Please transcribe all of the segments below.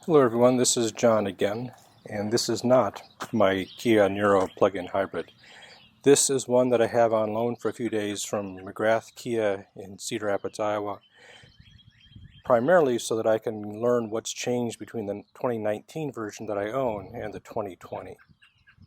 Hello everyone, this is John again, and this is not my Kia Niro plug-in hybrid. This is one that I have on loan for a few days from McGrath KIA in Cedar Rapids, Iowa, primarily so that I can learn what's changed between the 2019 version that I own and the 2020.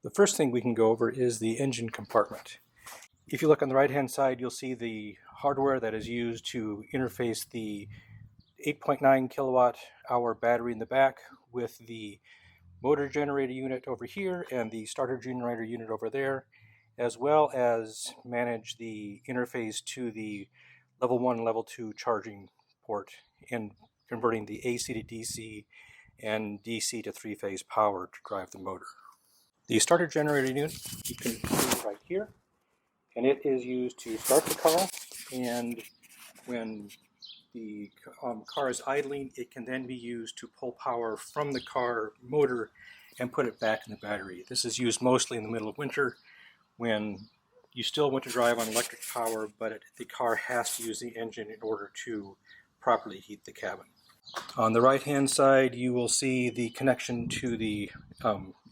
The first thing we can go over is the engine compartment. If you look on the right hand side, you'll see the hardware that is used to interface the 8.9 kilowatt hour battery in the back with the motor generator unit over here and the starter generator unit over there, as well as manage the interface to the level 1 and level 2 charging port and converting the AC to DC and DC to 3-phase power to drive the motor. The starter generator unit you can see right here, and it is used to start the car, and when the car is idling, it can then be used to pull power from the car motor and put it back in the battery. This is used mostly in the middle of winter when you still want to drive on electric power, but the car has to use the engine in order to properly heat the cabin. On the right hand side, you will see the connection to the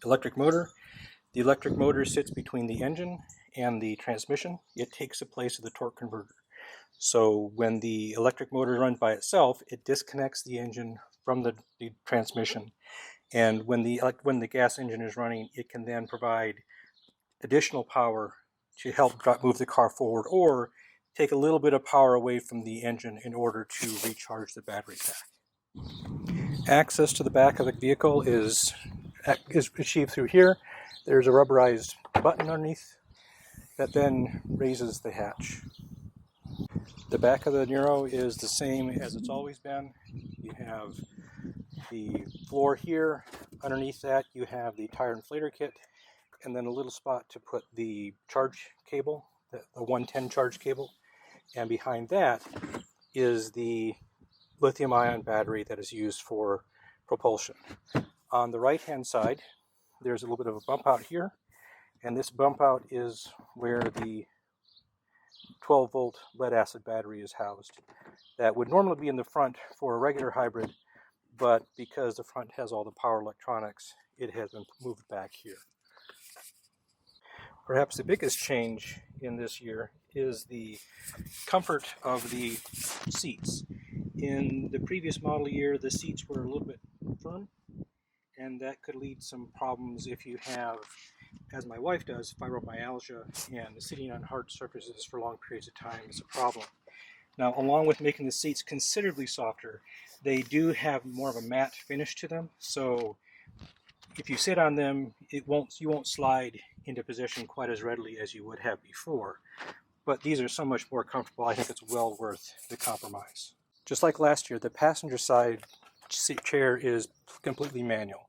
electric motor. The electric motor sits between the engine and the transmission. It takes the place of the torque converter. So when the electric motor runs by itself, it disconnects the engine from the transmission, and when the gas engine is running, it can then provide additional power to help move the car forward, or take a little bit of power away from the engine in order to recharge the battery pack. Access to the back of the vehicle is achieved through here. There's a rubberized button underneath that then raises the hatch. The back of the Niro is the same as it's always been. You have the floor here. Underneath that you have the tire inflator kit, and then a little spot to put the charge cable, the 110 charge cable. And behind that is the lithium-ion battery that is used for propulsion. On the right-hand side, there's a little bit of a bump out here, and this bump out is where the 12-volt lead-acid battery is housed. That would normally be in the front for a regular hybrid, but because the front has all the power electronics, it has been moved back here. Perhaps the biggest change in this year is the comfort of the seats. In the previous model year, the seats were a little bit firm, and that could lead some problems if you have, as my wife does, fibromyalgia, and sitting on hard surfaces for long periods of time is a problem. Now, along with making the seats considerably softer, they do have more of a matte finish to them, so if you sit on them, you won't slide into position quite as readily as you would have before. But these are so much more comfortable, I think it's well worth the compromise. Just like last year, the passenger side seat chair is completely manual.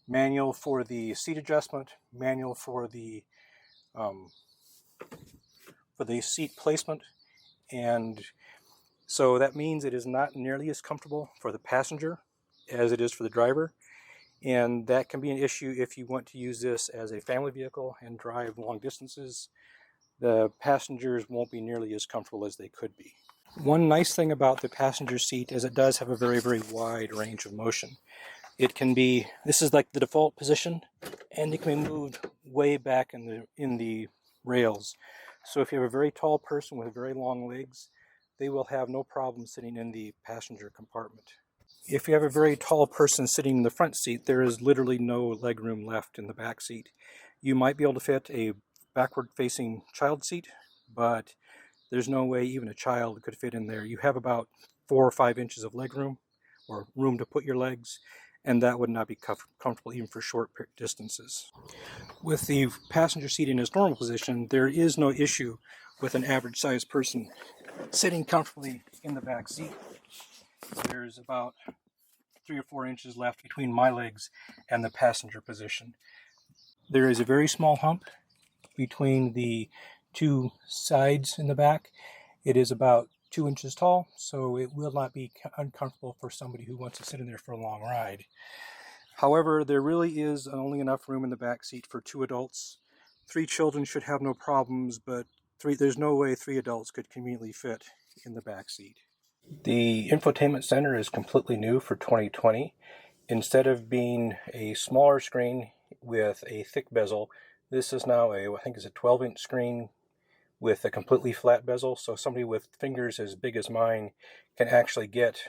Manual for the seat adjustment, manual for the seat placement, and so that means it is not nearly as comfortable for the passenger as it is for the driver, and that can be an issue if you want to use this as a family vehicle and drive long distances. The passengers won't be nearly as comfortable as they could be. One nice thing about the passenger seat is it does have a very, very wide range of motion. It can be, this is like the default position, and it can be moved way back in the rails. So if you have a very tall person with very long legs, they will have no problem sitting in the passenger compartment. If you have a very tall person sitting in the front seat, there is literally no leg room left in the back seat. You might be able to fit a backward-facing child seat, but there's no way even a child could fit in there. You have about 4 or 5 inches of leg room, or room to put your legs, and that would not be comfortable even for short distances. With the passenger seat in its normal position, there is no issue with an average-sized person sitting comfortably in the back seat. There's about 3 or 4 inches left between my legs and the passenger position. There is a very small hump between the two sides in the back. It is about 2 inches tall, so it will not be uncomfortable for somebody who wants to sit in there for a long ride. However, there really is only enough room in the back seat for 2 adults. 3 children should have no problems, but there's no way 3 adults could conveniently fit in the back seat. The infotainment center is completely new for 2020. Instead of being a smaller screen with a thick bezel, this is now I think it's a 12-inch screen with a completely flat bezel, so somebody with fingers as big as mine can actually get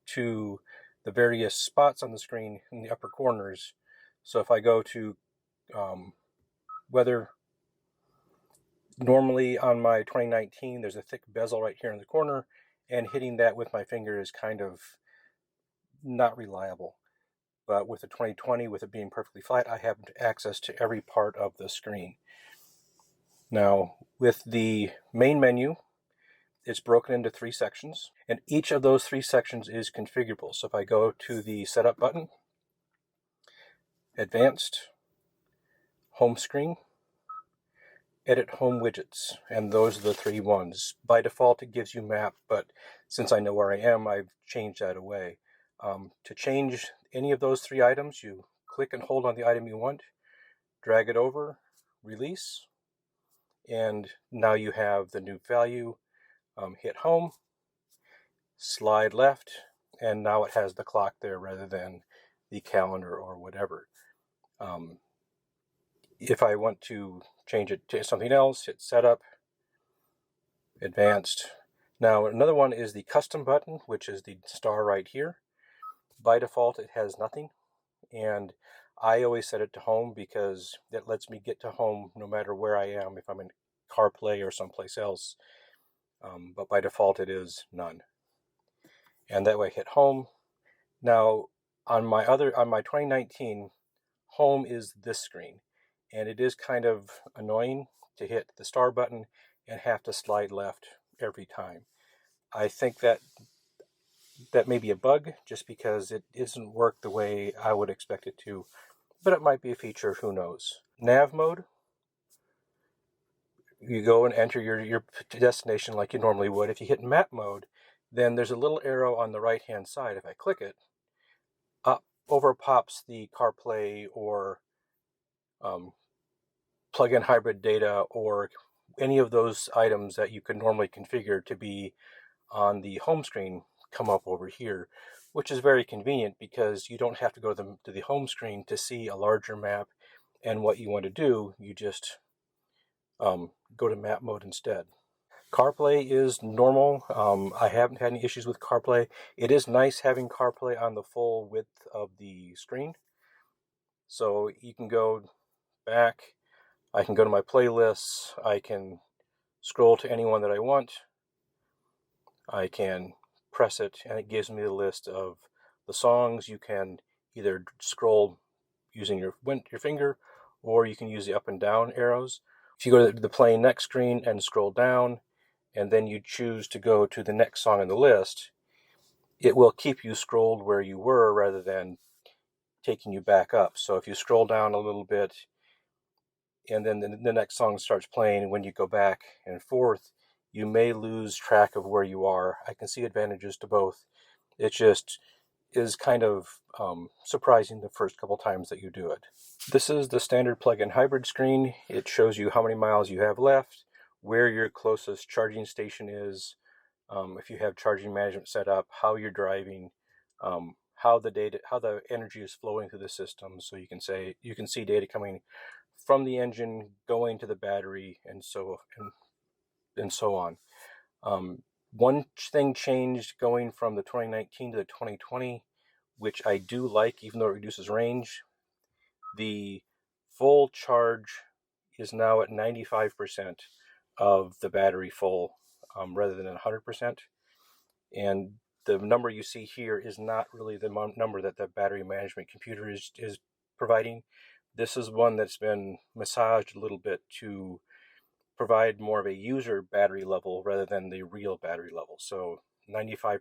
to the various spots on the screen in the upper corners. So if I go to weather, normally on my 2019 there's a thick bezel right here in the corner, and hitting that with my finger is kind of not reliable. But with the 2020, with it being perfectly flat, I have access to every part of the screen. Now, with the main menu, it's broken into 3 sections, and each of those 3 sections is configurable. So if I go to the Setup button, Advanced, Home Screen, Edit Home Widgets, and those are the 3 ones. By default, it gives you Map, but since I know where I am, I've changed that away. To change any of those 3 items, you click and hold on the item you want, drag it over, release, and now you have the new value. Hit home, slide left, and now it has the clock there rather than the calendar or whatever. If I want to change it to something else, hit setup, advanced. Now another one is the custom button, which is the star right here. By default it has nothing, and I always set it to home because it lets me get to home no matter where I am, if I'm in CarPlay or someplace else. But by default it is none. And that way hit home. Now on my 2019, home is this screen, and it is kind of annoying to hit the star button and have to slide left every time. I think that may be a bug, just because it doesn't work the way I would expect it to, but it might be a feature, who knows. Nav mode, you go and enter your destination like you normally would. If you hit map mode, then there's a little arrow on the right hand side. If I click it, up over pops the CarPlay or plug-in hybrid data, or any of those items that you could normally configure to be on the home screen come up over here, which is very convenient because you don't have to go to the home screen to see a larger map and what you want to do. You just go to map mode instead. CarPlay is normal. I haven't had any issues with CarPlay. It is nice having CarPlay on the full width of the screen. So you can go back, I can go to my playlists, I can scroll to anyone that I want, I can press it and it gives me the list of the songs. You can either scroll using your finger, or you can use the up and down arrows. If you go to the play next screen and scroll down, and then you choose to go to the next song on the list, it will keep you scrolled where you were rather than taking you back up. So if you scroll down a little bit and then the next song starts playing, when you go back and forth, you may lose track of where you are. I can see advantages to both. It just is kind of surprising the first couple times that you do it. This is the standard plug-in hybrid screen. It shows you how many miles you have left, where your closest charging station is, if you have charging management set up, how you're driving, how the energy is flowing through the system. So you can see data coming from the engine going to the battery, and so on. One thing changed going from the 2019 to the 2020, which I do like, even though it reduces range. The full charge is now at 95% of the battery full, rather than 100%. And the number you see here is not really the number that the battery management computer is providing. This is one that's been massaged a little bit to provide more of a user battery level rather than the real battery level. So 95%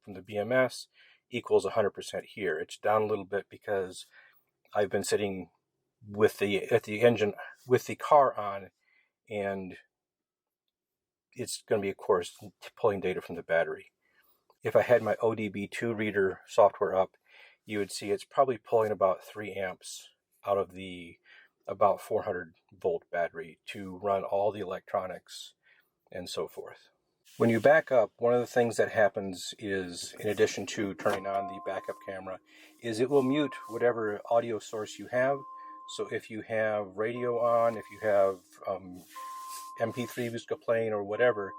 from the BMS equals 100% here. It's down a little bit because I've been sitting with the engine with the car on, and it's going to be, of course, pulling data from the battery. If I had my ODB2 reader software up, you would see it's probably pulling about 3 amps out of the about 400 volt battery to run all the electronics and so forth. When you back up, one of the things that happens is, in addition to turning on the backup camera, is it will mute whatever audio source you have. So if you have radio on, if you have MP3 music playing or whatever,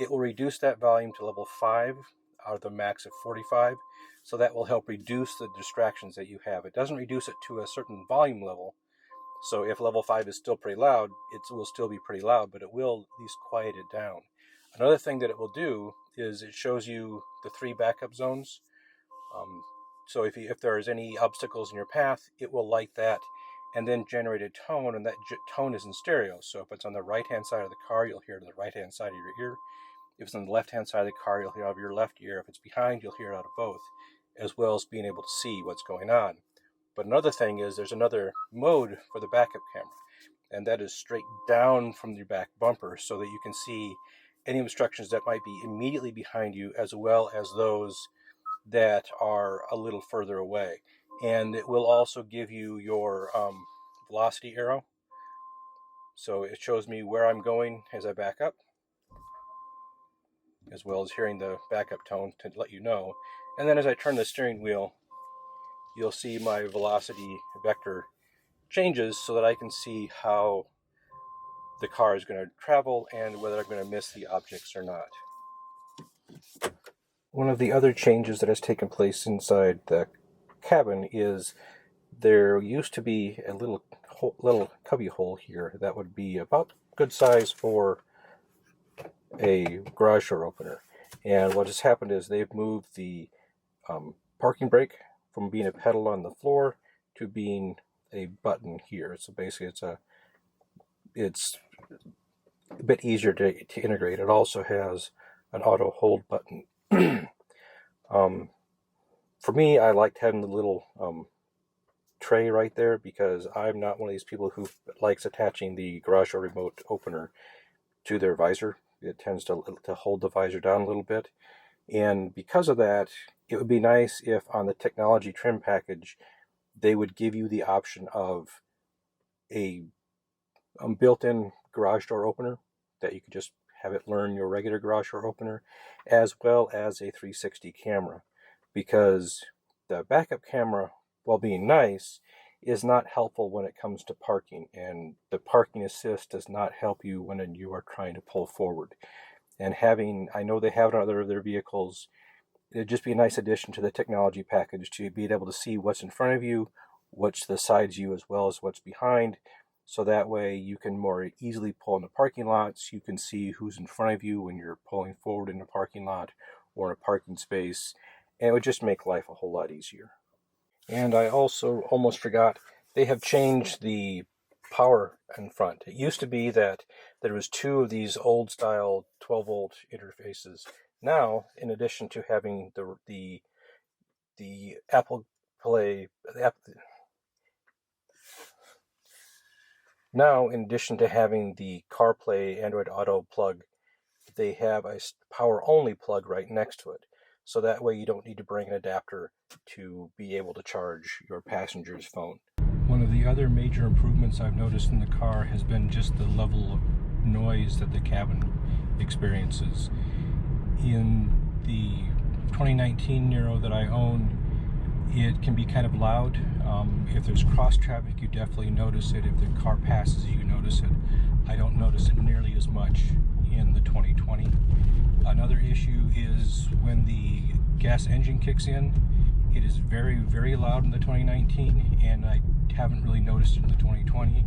it will reduce that volume to level 5 out of the max of 45. So that will help reduce the distractions that you have. It doesn't reduce it to a certain volume level. So if level 5 is still pretty loud, it will still be pretty loud, but it will at least quiet it down. Another thing that it will do is it shows you the 3 backup zones. So if there is any obstacles in your path, it will light that and then generate a tone, and that tone is in stereo. So if it's on the right-hand side of the car, you'll hear it on the right-hand side of your ear. If it's on the left-hand side of the car, you'll hear it out of your left ear. If it's behind, you'll hear it out of both, as well as being able to see what's going on. But another thing is there's another mode for the backup camera, and that is straight down from your back bumper so that you can see any obstructions that might be immediately behind you, as well as those that are a little further away. And it will also give you your velocity arrow. So it shows me where I'm going as I back up, as well as hearing the backup tone to let you know. And then as I turn the steering wheel, you'll see my velocity vector changes so that I can see how the car is going to travel and whether I'm going to miss the objects or not. One of the other changes that has taken place inside the cabin is there used to be a little cubby hole here that would be about good size for a garage door opener. And what has happened is they've moved the parking brake from being a pedal on the floor to being a button here. So basically it's a bit easier to integrate. It also has an auto hold button. For me, I liked having the little tray right there because I'm not one of these people who likes attaching the garage door remote opener to their visor. It tends to hold the visor down a little bit. And because of that, it would be nice if on the technology trim package, they would give you the option of a built-in garage door opener that you could just have it learn your regular garage door opener, as well as a 360 camera, because the backup camera, while being nice, is not helpful when it comes to parking, and the parking assist does not help you when you are trying to pull forward. And I know they have it on other of their vehicles, it'd just be a nice addition to the technology package to be able to see what's in front of you, what's the sides of you, as well as what's behind. So that way you can more easily pull in the parking lots. You can see who's in front of you when you're pulling forward in a parking lot or in a parking space. And it would just make life a whole lot easier. And I also almost forgot, they have changed the power in front. It used to be that there was 2 of these old style 12-volt interfaces. Now, in addition to having the Apple Play, now, in addition to having the CarPlay Android Auto plug, they have a power-only plug right next to it. So that way you don't need to bring an adapter to be able to charge your passenger's phone. One of the other major improvements I've noticed in the car has been just the level of noise that the cabin experiences. In the 2019 Niro that I own, it can be kind of loud. If there's cross traffic, you definitely notice it. If the car passes you, notice it. I don't notice it nearly as much in the 2020. Another issue is when the gas engine kicks in, it is very, very loud in the 2019, and I haven't really noticed it in the 2020.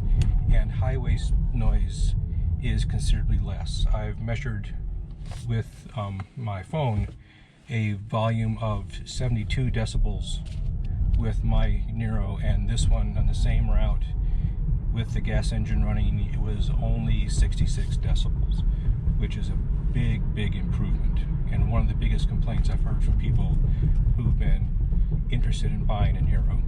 And highway noise is considerably less. I've measured with my phone a volume of 72 decibels with my Niro, and this one on the same route with the gas engine running, it was only 66 decibels, which is a big improvement, and one of the biggest complaints I've heard from people who've been interested in buying a Niro.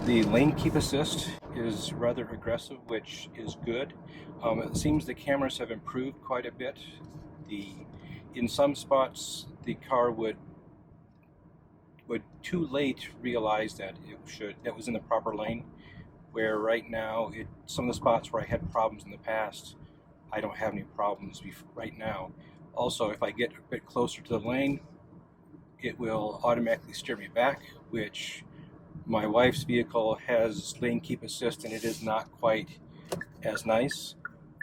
The lane keep assist is rather aggressive, which is good. It seems the cameras have improved quite a bit. In some spots, the car would too late realize that it was in the proper lane, where right now, some of the spots where I had problems in the past, I don't have any problems right now. Also, if I get a bit closer to the lane, it will automatically steer me back, which my wife's vehicle has lane keep assist and it is not quite as nice.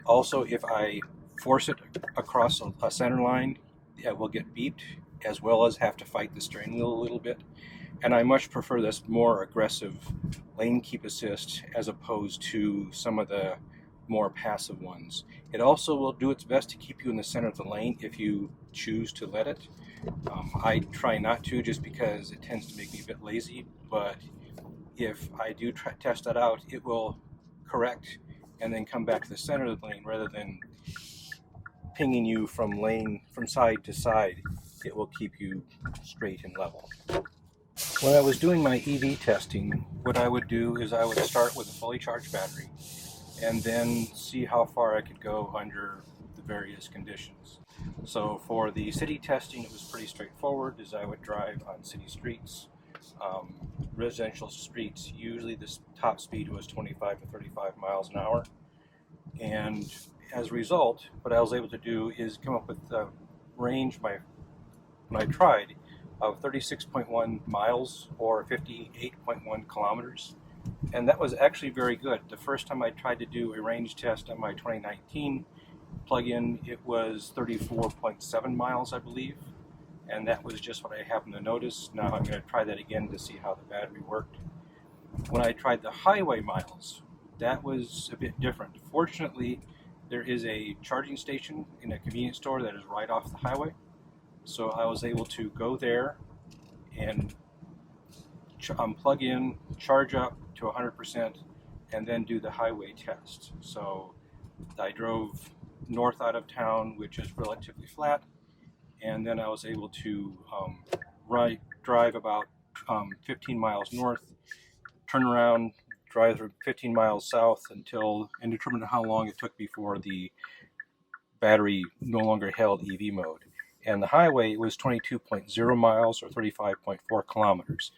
Also, if I force it across a center line, it will get beeped, as well as have to fight the steering wheel a little bit. And I much prefer this more aggressive lane keep assist as opposed to some of the more passive ones. It also will do its best to keep you in the center of the lane if you choose to let it. I try not to, just because it tends to make me a bit lazy, but if I do test that out, it will correct and then come back to the center of the lane rather than pinging you from side to side. It will keep you straight and level. When I was doing my EV testing, what I would do is I would start with a fully charged battery and then see how far I could go under the various conditions. So for the city testing, it was pretty straightforward, as I would drive on city streets. Residential streets, usually the top speed was 25 to 35 miles an hour. And as a result, what I was able to do is come up with a range when I tried of 36.1 miles or 58.1 kilometers. And that was actually very good. The first time I tried to do a range test on my 2019 plug-in, it was 34.7 miles, I believe. And that was just what I happened to notice. Now I'm going to try that again to see how the battery worked. When I tried the highway miles, that was a bit different. Fortunately, there is a charging station in a convenience store that is right off the highway. So I was able to go there and plug in, charge up to 100%, and then do the highway test. So I drove north out of town, which is relatively flat, and then I was able to drive about 15 miles north, turn around, drive 15 miles south and determine how long it took before the battery no longer held EV mode. And the highway was 22.0 miles or 35.4 kilometers.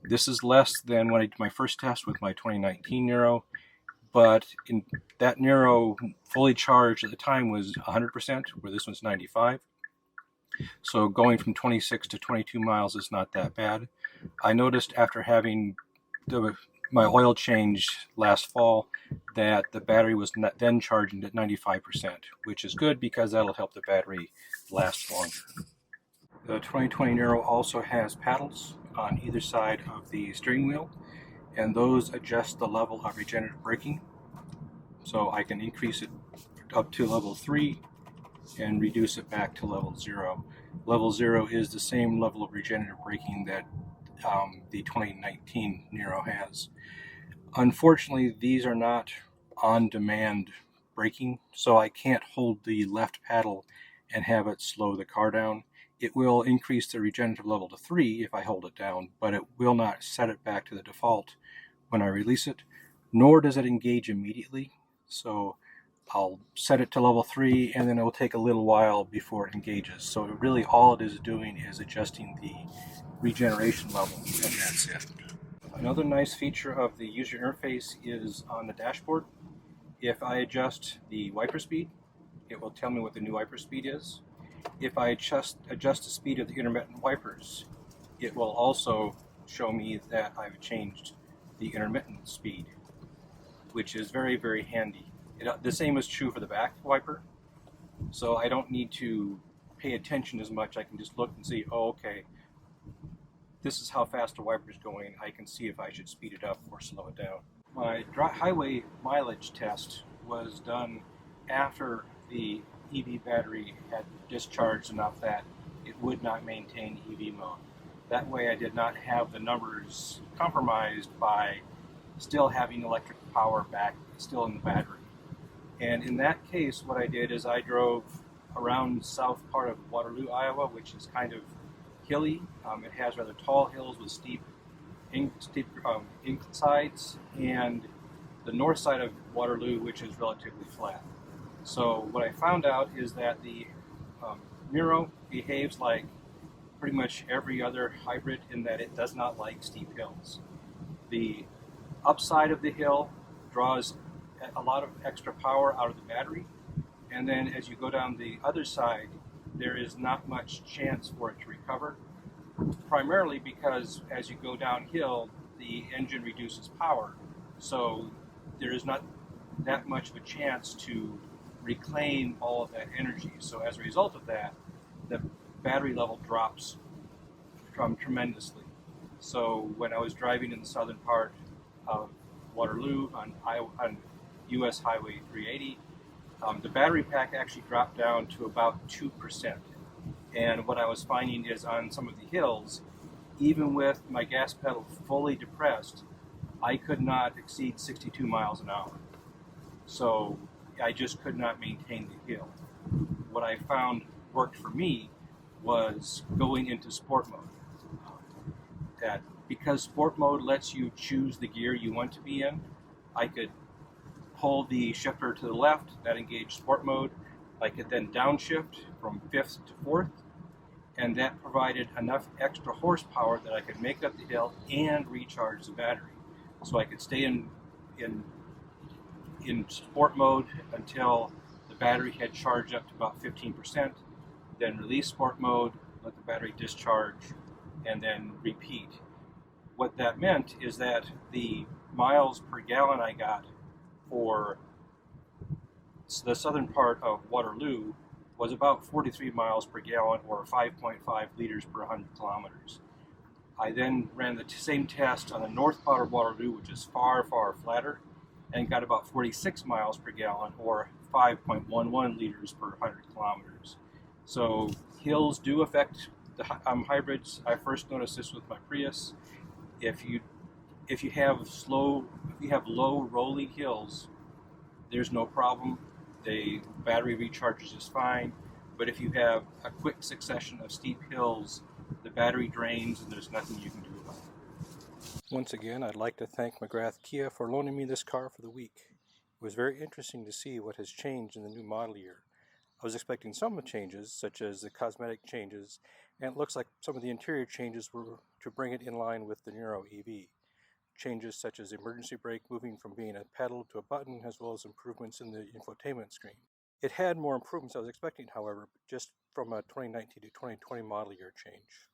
This is less than when I did my first test with my 2019 Niro, but in that Niro fully charged at the time was 100%, where this one's 95. So going from 26 to 22 miles is not that bad. I noticed after having my oil change last fall that the battery was then charging at 95%, which is good because that'll help the battery last longer. The 2020 Niro also has paddles on either side of the steering wheel, and those adjust the level of regenerative braking. So I can increase it up to level 3 and reduce it back to level 0. Level 0 is the same level of regenerative braking that the 2019 Niro has. Unfortunately, these are not on-demand braking, so I can't hold the left paddle and have it slow the car down. It will increase the regenerative level to 3 if I hold it down, but it will not set it back to the default when I release it, nor does it engage immediately. So I'll set it to level 3 and then it will take a little while before it engages. So really all it is doing is adjusting the regeneration level, and that's it. Another nice feature of the user interface is on the dashboard. If I adjust the wiper speed, it will tell me what the new wiper speed is. If I adjust the speed of the intermittent wipers, it will also show me that I've changed the intermittent speed, which is very, very handy. The same is true for the back wiper, so I don't need to pay attention as much. I can just look and see, oh, okay, this is how fast the wiper is going. I can see if I should speed it up or slow it down. My highway mileage test was done after the EV battery had discharged enough that it would not maintain EV mode. That way I did not have the numbers compromised by still having electric power back still in the battery. And in that case, what I did is I drove around the south part of Waterloo, Iowa, which is kind of hilly. It has rather tall hills with steep sides, and the north side of Waterloo, which is relatively flat. So what I found out is that the Niro behaves like pretty much every other hybrid in that it does not like steep hills. The upside of the hill draws a lot of extra power out of the battery, and then as you go down the other side, there is not much chance for it to recover, primarily because as you go downhill, the engine reduces power, so there is not that much of a chance to reclaim all of that energy. So as a result of that, the battery level drops tremendously. So when I was driving in the southern part of Waterloo on US Highway 380, the battery pack actually dropped down to about 2%. And what I was finding is on some of the hills, even with my gas pedal fully depressed, I could not exceed 62 miles an hour. So I just could not maintain the hill. What I found worked for me was going into sport mode. That because sport mode lets you choose the gear you want to be in, I could hold the shifter to the left, that engaged sport mode. I could then downshift from 5th to 4th, and that provided enough extra horsepower that I could make up the hill and recharge the battery. So I could stay in sport mode until the battery had charged up to about 15%, then release sport mode, let the battery discharge, and then repeat. What that meant is that the miles per gallon I got for the southern part of Waterloo was about 43 miles per gallon, or 5.5 liters per 100 kilometers. I then ran the same test on the north part of Waterloo, which is far, far flatter, and got about 46 miles per gallon, or 5.11 liters per 100 kilometers. So hills do affect the hybrids. I first noticed this with my Prius. If you have low rolling hills, there's no problem. The battery recharges just fine. But if you have a quick succession of steep hills, the battery drains and there's nothing you can do about it. Once again, I'd like to thank McGrath Kia for loaning me this car for the week. It was very interesting to see what has changed in the new model year. I was expecting some of the changes, such as the cosmetic changes, and it looks like some of the interior changes were to bring it in line with the Niro EV. Changes such as emergency brake moving from being a pedal to a button, as well as improvements in the infotainment screen. It had more improvements I was expecting, however, just from a 2019 to 2020 model year change.